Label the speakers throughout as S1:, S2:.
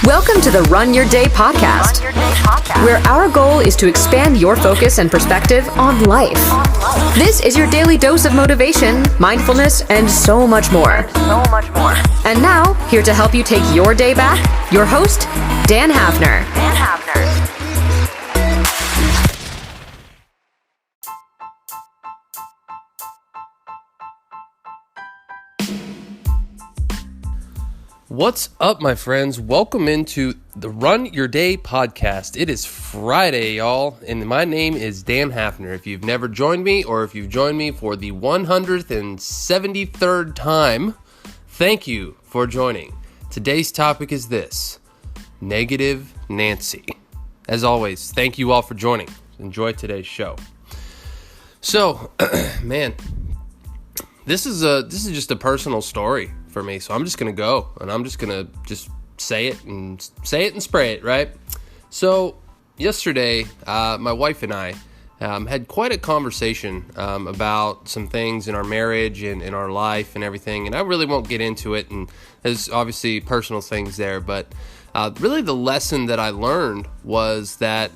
S1: Welcome to the Run Your Day podcast, where our goal is to expand your focus and perspective on life. This is your daily dose of motivation, mindfulness, and so much more. And now, here to help you take your day back, your host, Dan Hafner.
S2: What's up, my friends? Welcome into the Run Your Day podcast. It is Friday, y'all, and my name is Dan Hafner. If you've never joined me, or if you've joined me for the 173rd time, thank you for joining. Today's topic is this: Negative Nancy. As always, thank you all for joining. Enjoy today's show. So, man, this is just a personal story for me, so I'm just gonna go and I'm just gonna say it and spray it, right? So yesterday, my wife and I had quite a conversation about some things in our marriage and in our life and everything, and I really won't get into it, and there's obviously personal things there, but really the lesson that I learned was that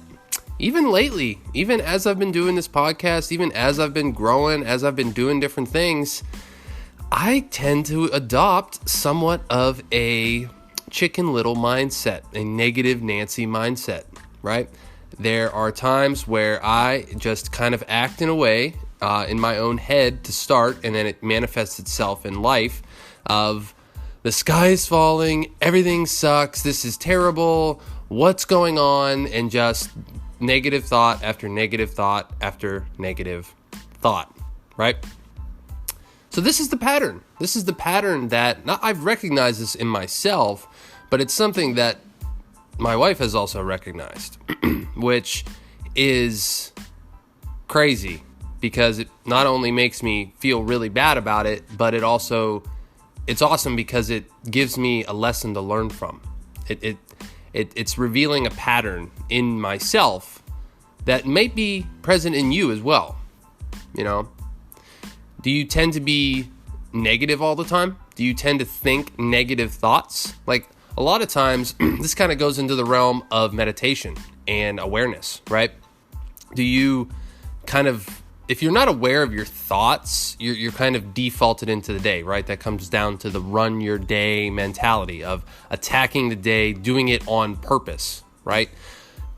S2: even lately, even as I've been doing this podcast, even as I've been growing, as I've been doing different things, I tend to adopt somewhat of a Chicken Little mindset, a negative Nancy mindset, right? There are times where I just kind of act in a way in my own head to start, and then it manifests itself in life of the sky is falling, everything sucks, this is terrible, what's going on, and just negative thought after negative thought after negative thought, right? So this is the pattern. This is the pattern that I've recognized this in myself, but it's something that my wife has also recognized, which is crazy because it not only makes me feel really bad about it, but it's awesome because it gives me a lesson to learn from. It's revealing a pattern in myself that may be present in you as well, you know? Do you tend to be negative all the time? Do you tend to think negative thoughts? Like, a lot of times, this kind of goes into the realm of meditation and awareness, right? Do you kind of, if you're not aware of your thoughts, you're kind of defaulted into the day, right? That comes down to the run your day mentality of attacking the day, doing it on purpose, right?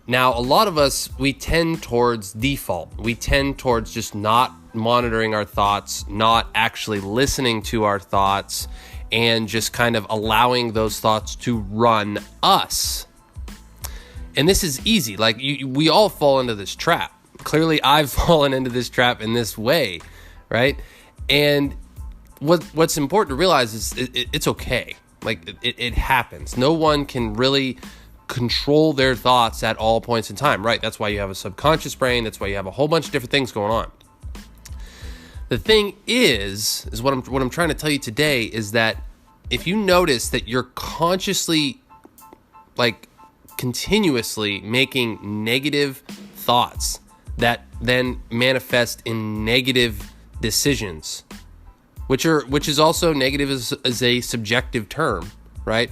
S2: Now, a lot of us, we tend towards default. We tend towards just not monitoring our thoughts, not actually listening to our thoughts, and just kind of allowing those thoughts to run us. And this is easy. Like, we all fall into this trap. Clearly, I've fallen into this trap in this way, right? And what's important to realize is it's okay. Like, it happens. No one can really control their thoughts at all points in time, right? That's why you have a subconscious brain. That's why you have a whole bunch of different things going on. The thing is what I'm trying to tell you today is that if you notice that you're consciously, like, continuously making negative thoughts that then manifest in negative decisions, which is also negative as a subjective term, right?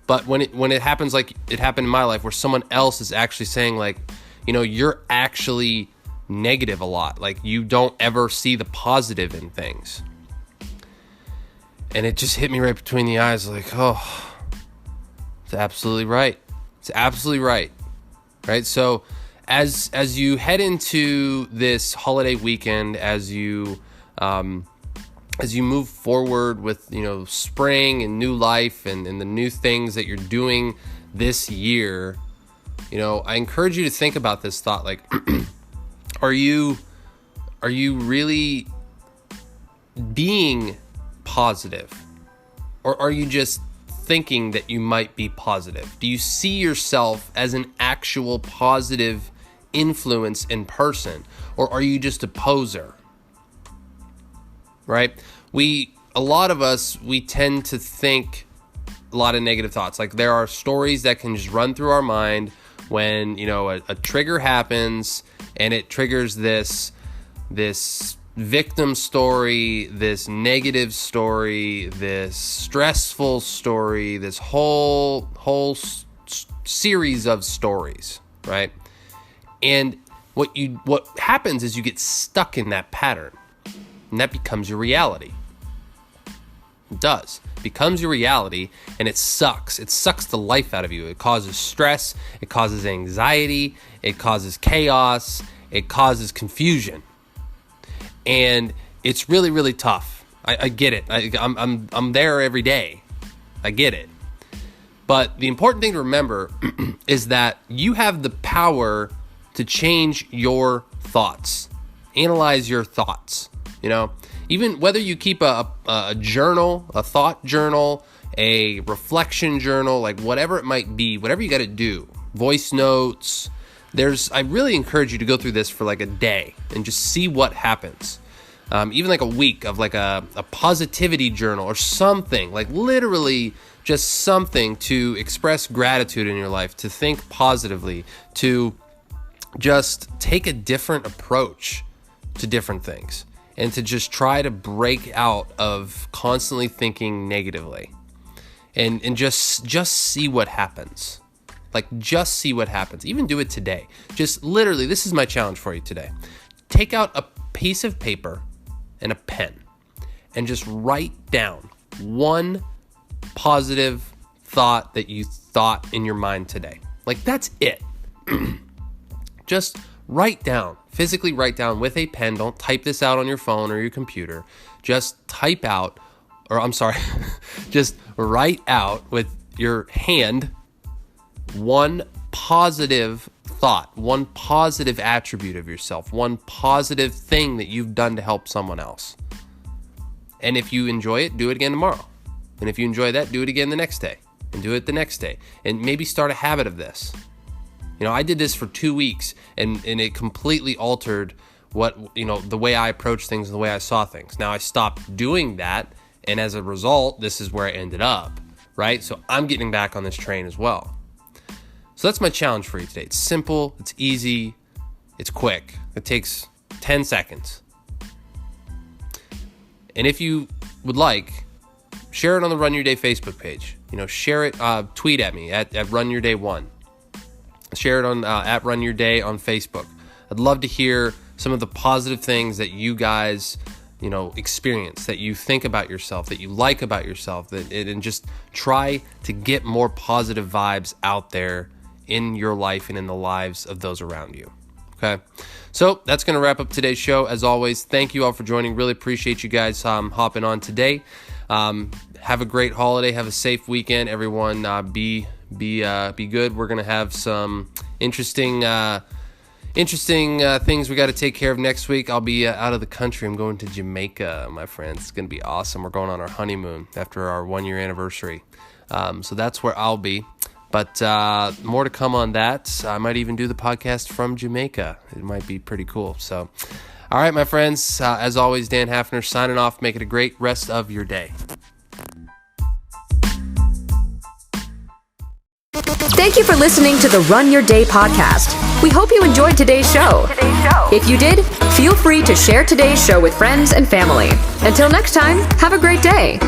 S2: But when it happens, like it happened in my life, where someone else is actually saying, like, you know, you're actually negative a lot. Like, you don't ever see the positive in things. And it just hit me right between the eyes, like, oh, it's absolutely right. It's absolutely right. Right? So as you head into this holiday weekend, as you move forward with, you know, spring and new life and the new things that you're doing this year, you know, I encourage you to think about this thought. Like, are you really being positive? Or are you just thinking that you might be positive? Do you see yourself as an actual positive influence in person? Or are you just a poser? Right? A lot of us, we tend to think a lot of negative thoughts. Like, there are stories that can just run through our mind when, you know, a trigger happens and it triggers this victim story, this negative story, this stressful story, this whole series of stories, right? And what happens is you get stuck in that pattern, and that becomes your reality. It does. It becomes your reality, and it sucks. It sucks the life out of you. It causes stress. It causes anxiety. It causes chaos. It causes confusion. And it's really, really tough. I get it. I'm there every day. I get it. But the important thing to remember is that you have the power to change your thoughts. Analyze your thoughts. Even whether you keep a journal, a thought journal, a reflection journal, like whatever it might be, whatever you got to do, voice notes. I really encourage you to go through this for like a day and just see what happens. Even like a week of like a positivity journal or something, like literally just something to express gratitude in your life, to think positively, to just take a different approach to different things, and to just try to break out of constantly thinking negatively, and just see what happens. Like, just see what happens. Even do it today. Just literally, this is my challenge for you today. Take out a piece of paper and a pen and just write down one positive thought that you thought in your mind today. Like, that's it. Just write down, physically write down with a pen. Don't type this out on your phone or your computer. Just type out, just write out with your hand one positive thought, one positive attribute of yourself, one positive thing that you've done to help someone else. And if you enjoy it, do it again tomorrow. And if you enjoy that, do it again the next day, and do it the next day, and maybe start a habit of this. I did this for 2 weeks, and it completely altered the way I approached things and the way I saw things. Now I stopped doing that, and as a result, this is where I ended up, right? So I'm getting back on this train as well. So that's my challenge for you today. It's simple, it's easy, it's quick. It takes 10 seconds. And if you would like, share it on the Run Your Day Facebook page. Share it, tweet at me at Run Your Day 1. Share it on at Run Your Day on Facebook. I'd love to hear some of the positive things that you guys, experience, that you think about yourself, that you like about yourself, and just try to get more positive vibes out there in your life and in the lives of those around you. Okay, so that's going to wrap up today's show. As always, thank you all for joining. Really appreciate you guys hopping on today. Have a great holiday. Have a safe weekend, everyone. Be good. We're gonna have some interesting things we got to take care of next week. I'll be out of the country. I'm going to Jamaica, my friends. It's gonna be awesome. We're going on our honeymoon after our 1-year anniversary. So that's where I'll be. But more to come on that. I might even do the podcast from Jamaica. It might be pretty cool. So, all right, my friends. As always, Dan Hafner signing off. Make it a great rest of your day.
S1: Thank you for listening to the Run Your Day podcast. We hope you enjoyed today's show. If you did, feel free to share today's show with friends and family. Until next time, have a great day.